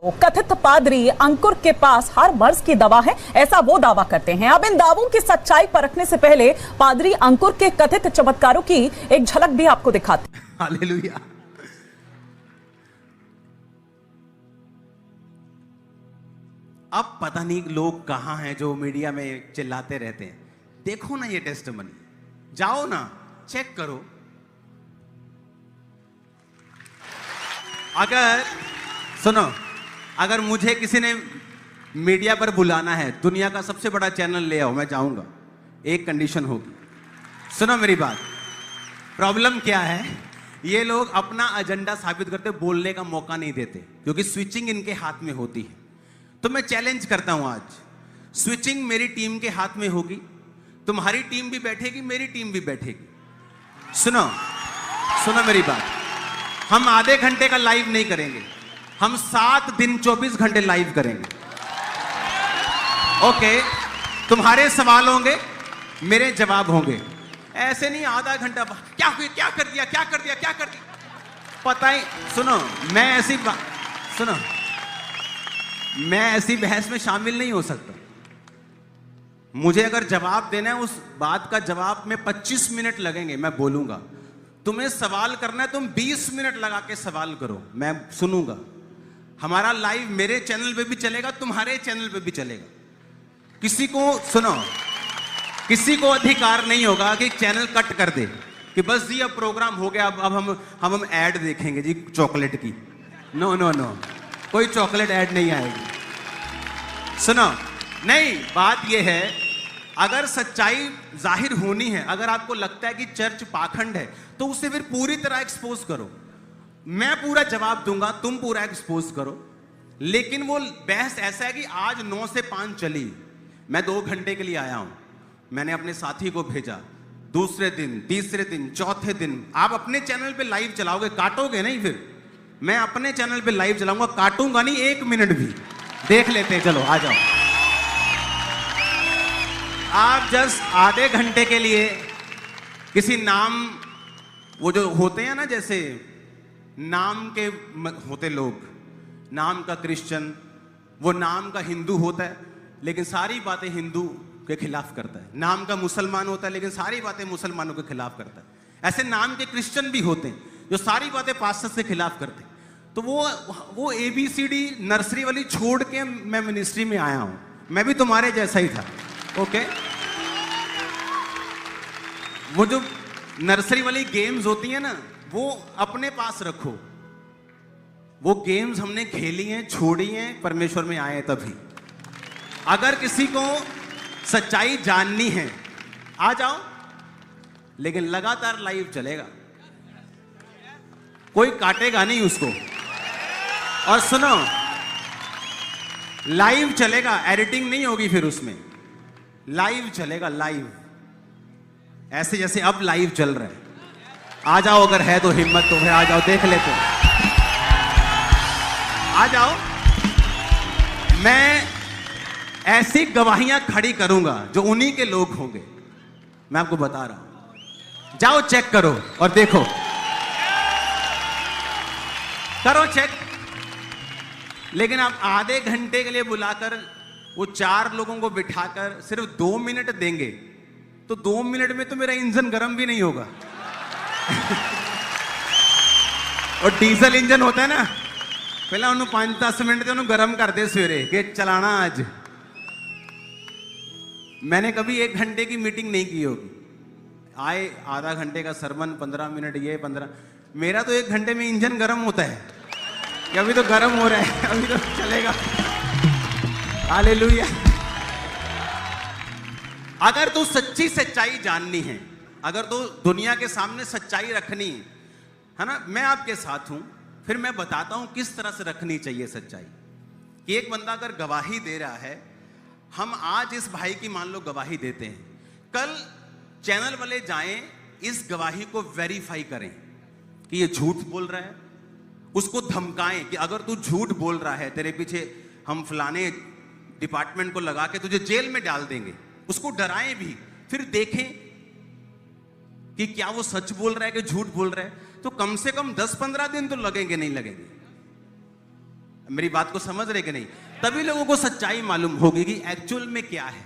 कथित पादरी अंकुर के पास हर मर्ज की दवा है, ऐसा वो दावा करते हैं। अब इन दावों की सच्चाई परखने से पहले पादरी अंकुर के कथित चमत्कारों की एक झलक भी आपको दिखाते हैं। हालेलुया। अब पता नहीं लोग कहां हैं जो मीडिया में चिल्लाते रहते हैं। देखो ना ये टेस्टिमनी, जाओ ना, चेक करो। अगर सुनो, अगर मुझे किसी ने मीडिया पर बुलाना है, दुनिया का सबसे बड़ा चैनल ले आओ, मैं जाऊंगा। एक कंडीशन होगी, सुनो मेरी बात। प्रॉब्लम क्या है, ये लोग अपना एजेंडा साबित करते बोलने का मौका नहीं देते, क्योंकि स्विचिंग इनके हाथ में होती है। तो मैं चैलेंज करता हूं आज, स्विचिंग मेरी टीम के हाथ में होगी, तुम्हारी टीम भी बैठेगी, मेरी टीम भी बैठेगी। सुनो सुनो मेरी बात, हम आधे घंटे का लाइव नहीं करेंगे, हम 7 दिन 24 घंटे लाइव करेंगे। ओके, तुम्हारे सवाल होंगे, मेरे जवाब होंगे। ऐसे नहीं आधा घंटा क्या कर दिया, क्या कर दिया पता ही। सुनो, मैं ऐसी बहस में शामिल नहीं हो सकता। मुझे अगर जवाब देना है, उस बात का जवाब में 25 मिनट लगेंगे, मैं बोलूंगा। तुम्हें सवाल करना है, तुम 20 मिनट लगा के सवाल करो, मैं सुनूंगा। हमारा लाइव मेरे चैनल पे भी चलेगा, तुम्हारे चैनल पे भी चलेगा। किसी को अधिकार नहीं होगा कि चैनल कट कर दे कि बस जी अब प्रोग्राम हो गया, अब हम ऐड देखेंगे जी चॉकलेट की। नो नो नो, कोई चॉकलेट ऐड नहीं आएगी। सुनो, नहीं, बात यह है, अगर सच्चाई जाहिर होनी है, अगर आपको लगता है कि चर्च पाखंड है, तो उसे फिर पूरी तरह एक्सपोज करो। मैं पूरा जवाब दूंगा, तुम पूरा एक्सपोज करो। लेकिन वो बहस ऐसा है कि आज 9 से 5 चली, मैं 2 घंटे के लिए आया हूं, मैंने अपने साथी को भेजा, दूसरे दिन, तीसरे दिन, चौथे दिन आप अपने चैनल पे लाइव चलाओगे, काटोगे नहीं। फिर मैं अपने चैनल पे लाइव चलाऊंगा, काटूंगा नहीं 1 मिनट भी। देख लेते हैं, चलो आ जाओ। आप जस्ट आधे घंटे के लिए किसी नाम, वो जो होते हैं ना, जैसे नाम के होते लोग, नाम का क्रिश्चियन, वो नाम का हिंदू होता है लेकिन सारी बातें हिंदू के खिलाफ करता है। नाम का मुसलमान होता है लेकिन सारी बातें मुसलमानों के खिलाफ करता है। ऐसे नाम के क्रिश्चियन भी होते हैं जो सारी बातें पास्टर से खिलाफ करते हैं। तो वो ABCD नर्सरी वाली छोड़ के मैं मिनिस्ट्री में आया हूं। मैं भी तुम्हारे जैसा ही था। ओके, वो जो नर्सरी वाली गेम्स होती है ना, वो अपने पास रखो। वो गेम्स हमने खेली हैं, छोड़ी हैं, परमेश्वर में आए तभी। अगर किसी को सच्चाई जाननी है, आ जाओ, लेकिन लगातार लाइव चलेगा, कोई काटेगा नहीं उसको। और सुनो, लाइव चलेगा, एडिटिंग नहीं होगी फिर उसमें, लाइव चलेगा, लाइव, ऐसे जैसे अब लाइव चल रहा है। आ जाओ, अगर है तो हिम्मत तो है, आ जाओ, देख लेते हैं, आ जाओ। मैं ऐसी गवाहियां खड़ी करूंगा जो उन्हीं के लोग होंगे, मैं आपको बता रहा हूं। जाओ चेक करो और देखो, करो चेक। लेकिन आप आधे घंटे के लिए बुलाकर वो 4 लोगों को बिठाकर सिर्फ 2 मिनट देंगे, तो 2 मिनट में तो मेरा इंजन गर्म भी नहीं होगा। और डीजल इंजन होता है ना, पहले उन्होंने 5-10 मिनट से उन्होंने गर्म कर दे सवेरे कि चलाना आज। मैंने कभी 1 घंटे की मीटिंग नहीं की होगी। आए आधा घंटे का सरमन, 15 मिनट ये 15, मेरा तो 1 घंटे में इंजन गर्म होता है कि अभी तो गर्म हो रहा है, अभी तो चलेगा। हालेलुया। अगर तो सच्चाई जाननी है, अगर तो दुनिया के सामने सच्चाई रखनी है ना, मैं आपके साथ हूं। फिर मैं बताता हूं किस तरह से रखनी चाहिए सच्चाई। कि एक बंदा अगर गवाही दे रहा है, हम आज इस भाई की मान लो गवाही देते हैं, कल चैनल वाले जाएं, इस गवाही को वेरीफाई करें कि ये झूठ बोल रहा है, उसको धमकाएं कि अगर तू झूठ बोल रहा है, तेरे पीछे हम फलाने डिपार्टमेंट को लगा के तुझे जेल में डाल देंगे। उसको डराएं भी, फिर देखें कि क्या वो सच बोल रहा है कि झूठ बोल रहा है। तो कम से कम 10-15 दिन तो लगेंगे, नहीं लगेंगे? मेरी बात को समझ रहे कि नहीं? तभी लोगों को सच्चाई मालूम होगी कि एक्चुअल में क्या है।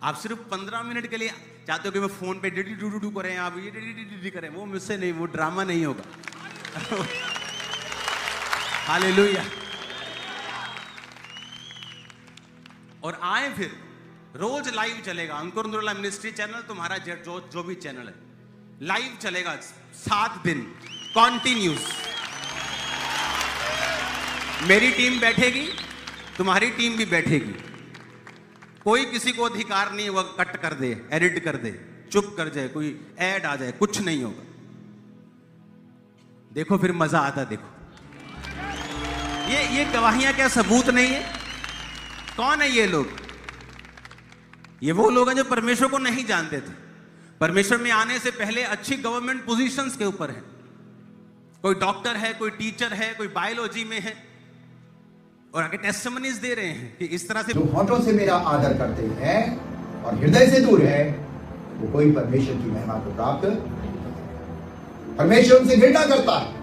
आप सिर्फ 15 मिनट के लिए चाहते हो कि मैं फोन पे डिडी डू डू करें, आप ये डिडी करें, वो मुझसे नहीं, वो ड्रामा नहीं होगा। हालेलुया। और आए फिर रोज लाइव चलेगा अंकुर नूरुल्लाह मिनिस्ट्री चैनल, तुम्हारा जो भी चैनल है, लाइव चलेगा 7 दिन कॉन्टिन्यूस। मेरी टीम बैठेगी, तुम्हारी टीम भी बैठेगी। कोई किसी को अधिकार नहीं वो कट कर दे, एडिट कर दे, चुप कर जाए, कोई ऐड आ जाए, कुछ नहीं होगा। देखो फिर मजा आता। देखो ये गवाहियां क्या सबूत नहीं है? कौन है ये लोग? ये वो लोग हैं जो परमेश्वर को नहीं जानते थे, परमेश्वर में आने से पहले अच्छी गवर्नमेंट पोजीशंस के ऊपर है। कोई डॉक्टर है, कोई टीचर है, कोई बायोलॉजी में है, और आगे टेस्टिमनीज दे रहे हैं कि इस तरह से जो होठों से मेरा आदर करते हैं और हृदय से दूर है, वो कोई परमेश्वर की महिमा को प्राप्त। परमेश्वर उनसे घृणा करता है।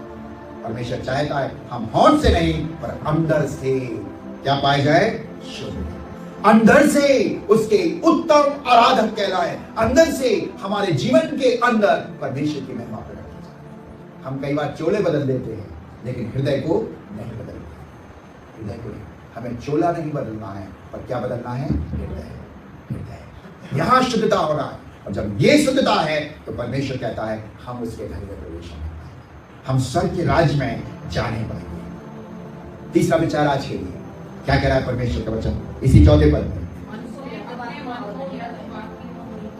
परमेश्वर चाहता है हम होठ से नहीं पर अंदर से क्या पाए जाए? शुद्ध। अंदर से उसके उत्तम आराधक कहलाए, अंदर से हमारे जीवन के अंदर परमेश्वर की महिमा प्रकट की जाए। हम कई बार चोले बदल देते हैं लेकिन हृदय को नहीं बदलते। हृदय को नहीं, हमें चोला नहीं बदलना है, पर क्या बदलना है? हृदय। हृदय यहां शुद्धता हो रहा है, और जब ये शुद्धता है तो परमेश्वर कहता है हम उसके घर में प्रवेश करने पाएंगे, हम स्वर्ग के राज्य में जाने पाएंगे। तीसरा विचार आज के लिए क्या कह रहा है परमेश्वर का वचन इसी 4 पद में?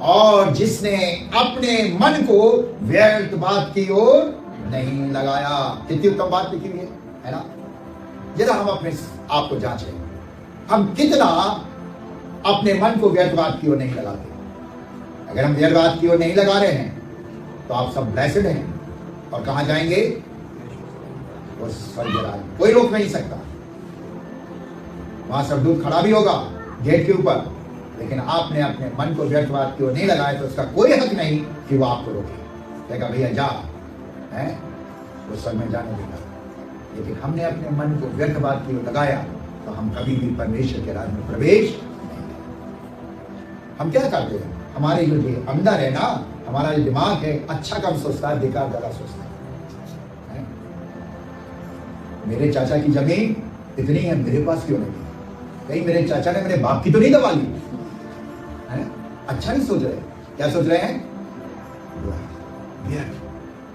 और जिसने अपने मन को व्यर्थ बात की ओर नहीं लगाया। कितनी उत्तम बात लिखी हुई है ना? जरा हम अपने आप को जांच लें, हम कितना अपने मन को व्यर्थ बात की ओर नहीं लगाते। अगर हम व्यर्थ बात की ओर नहीं लगा रहे हैं तो आप सब ब्लेस्ड हैं, और कहां जाएंगे? वो स्वर्ग राज्य, कोई रोक नहीं सकता। वहां स्वर्गदूत खड़ा भी होगा गेट के ऊपर, लेकिन आपने अपने मन को व्यर्थ बात की ओर नहीं लगाया तो उसका कोई हक नहीं कि वो आपको रोके। कहेगा भैया जा, है वो स्वर्ग में जाने देगा। लेकिन हमने अपने मन को व्यर्थ बात की ओर लगाया तो हम कभी भी परमेश्वर के राज्य में प्रवेश नहीं करेंगे। हम क्या करते हैं? हमारे जो अंदर है ना, हमारा जो दिमाग है अच्छा कम सोचता है, बेकार ज्यादा सोचता है। मेरे चाचा की जमीन इतनी है, मेरे पास क्यों नहीं? कहीं मेरे चाचा ने मेरे बाप की तो नहीं दबा ली है? अच्छा नहीं सोच रहे। क्या सोच रहे हैं?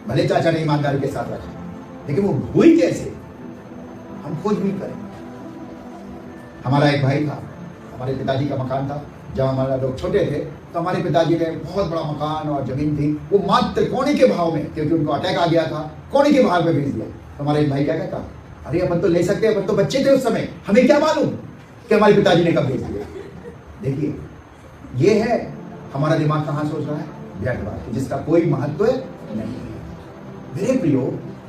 भले चाचा ने ईमानदारी के साथ रखा, लेकिन वो हुई कैसे? हम खोजबीन करें। हमारा एक भाई था, हमारे पिताजी का मकान था। जब हमारा लोग छोटे थे तो हमारे पिताजी ने बहुत बड़ा मकान और जमीन थी, वो मात्र कोने के भाव में, क्योंकि उनको अटैक आ गया था, कोने के भाव में बेच दिया। तो हमारा एक भाई क्या कहता, अरे अपन तो ले सकते हैं, अपन तो बच्चे थे उस समय, हमें क्या मालूम कि हमारे पिताजी ने कब बेच दिया। देखिए ये है हमारा दिमाग कहां सोच रहा है? व्यर्थ बात जिसका कोई महत्व नहीं है। मेरे प्रियो,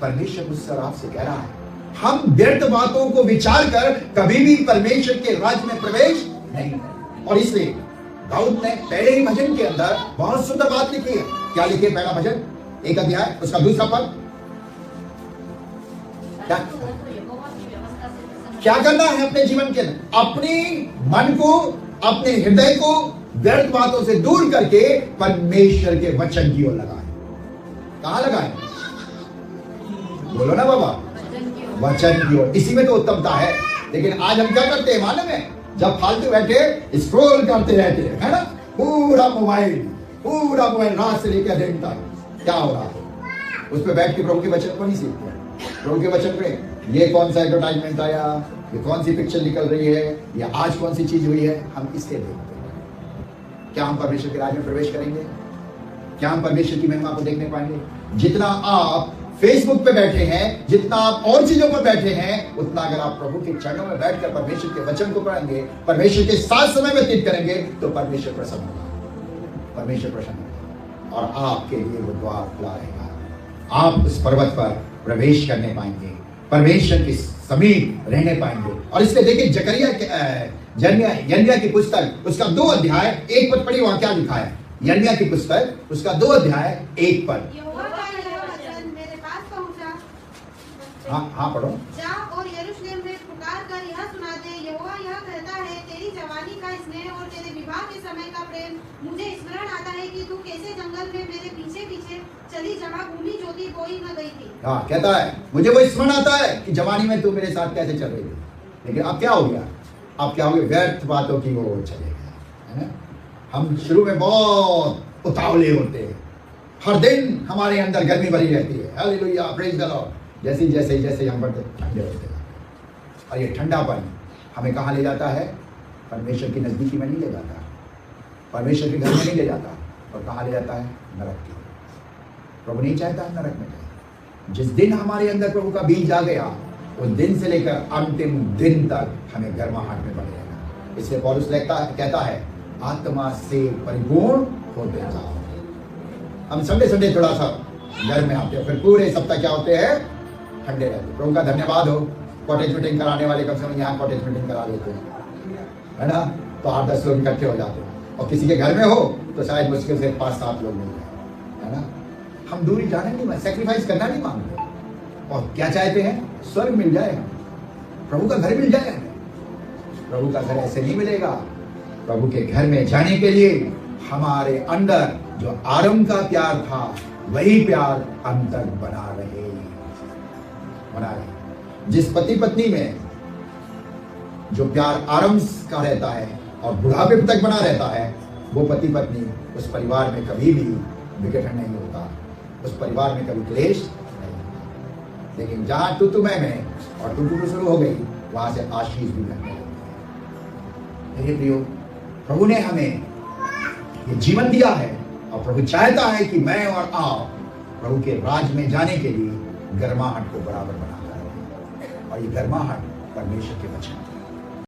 परमेश्वर मुझसे और आपसे कह रहा है हम व्यर्थ बातों को विचार कर कभी भी परमेश्वर के राज्य में प्रवेश नहीं करें। और इसलिए दाऊद ने पहले ही भजन के अंदर बहुत सुंदर बात लिखी है। क्या लिखी है? पहला भजन 1 अध्याय उसका 2रा पद। क्या करना है अपने जीवन के अंदर? अपने मन को, अपने हृदय को व्यर्थ बातों से दूर करके परमेश्वर के वचन की ओर लगाए। कहां लगाए? बोलो ना बाबा, वचन की ओर। इसी में तो उत्तमता है। लेकिन आज हम क्या करते हैं मालूम है? जब फालतू बैठे स्क्रॉल करते रहते हैं, है ना? पूरा मोबाइल रात से लेकर दिन तक क्या हो रहा है? उस पर बैठ के प्रभु के वचन को नहीं सीखते। प्रभु के वचन पे ये कौन सा एडवर्टाइजमेंट आया, ये कौन सी पिक्चर निकल रही है, या आज कौन सी चीज हुई है, हम इसके देखते हैं। क्या हम परमेश्वर के राज्य में प्रवेश करेंगे? क्या हम परमेश्वर की महिमा को देखने पाएंगे? जितना आप फेसबुक पे बैठे हैं, जितना आप और चीजों पर बैठे हैं, उतना अगर आप प्रभु के चरणों में बैठकर परमेश्वर के वचन को पढ़ेंगे, परमेश्वर के साथ समय व्यतीत करेंगे, तो परमेश्वर प्रसन्न होगा। परमेश्वर प्रसन्न होगा और आपके लिए वो द्वार खुला रहेगा। आप उस पर्वत पर प्रवेश करने पाएंगे, परमेश्वर के समीप रहने पाएंगे। और इसलिए देखिए यिर्मयाह की पुस्तक उसका 2 अध्याय 1 पद पढ़िए, वहां क्या लिखा है? यिर्मयाह की पुस्तक उसका 2 अध्याय 1 पद। हाँ पढ़ो। जा और यरूशलेम में पुकार कर यह सुना दे, यहोवा यह कहता है, तेरी जवानी का स्नेह और तेरे विवाह के समय का प्रेम मुझे स्मरण आता है कि तू कैसे जंगल में मेरे पीछे पीछे चली, जहाँ भूमि ज्योति बोई न गई थी। हाँ, कहता है मुझे वो स्मरण आता है कि जवानी में तू मेरे साथ कैसे चल रही थी, लेकिन अब क्या हो गया? अब क्या हो गया? व्यर्थ बातों की वो चले गए, है ना। हम शुरू में बहुत उतावले होते हैं, हर दिन हमारे अंदर गर्मी भरी रहती है, हालेलुया, प्रेज द लॉर्ड। जैसे जैसे हम बढ़ते ठंडे होते हैं, और ये ठंडापन हमें कहाँ ले जाता है? परमेश्वर की नजदीकी में नहीं ले जाता, परमेश्वर के घर में नहीं ले जाता, और कहाँ ले जाता है? नरक की। प्रभु नहीं चाहता हम नरक में जाए। जिस दिन हमारे अंदर प्रभु का बीज आ गया, उस दिन से लेकर अंतिम दिन तक हमें गर्माहट में बने रहना। इसलिए पौलुस कहता है आत्मा से परिपूर्ण होते जाओ। हम संडे थोड़ा सा घर में आते हैं, फिर पूरे सप्ताह क्या होते हैं? ठंडे रहते। प्रभु का धन्यवाद हो, कॉटेज मीटिंग कराने वाले कम से कम यहाँ कॉटेज मीटिंग करा देते हैं, है ना। तो 8-10 लोग इकट्ठे हो जाते हैं, और किसी के घर में हो तो शायद मुश्किल से 5-7 लोग मिल जाए, है ना। हम दूरी जाने नहीं, सेक्रीफाइस करना नहीं मांगते, और क्या चाहते हैं? स्वर्ग मिल जाए, प्रभु का घर मिल जाए। प्रभु का घर ऐसे नहीं मिलेगा। प्रभु के घर में जाने के लिए हमारे अंदर जो आरंभ का प्यार था, वही प्यार अंत तक बना रहे। जिस पति पत्नी में जो प्यार आरंभ का रहता है और बुढ़ापे तक बना रहता है, वो पति पत्नी उस परिवार में कभी भी विघटन नहीं होता, उस परिवार में कभी क्लेश नहीं होता। लेकिन जहां तू में और तू शुरू हो गई, वहां से आशीष भी लगने लगती है। मेरे प्रियो, प्रभु ने हमें ये जीवन दिया है, और प्रभु चाहता है कि मैं और आप प्रभु के राज में जाने के लिए गर्माहट को बराबर बनाकर रखें, और ये गर्माहट परमेश्वर के वचन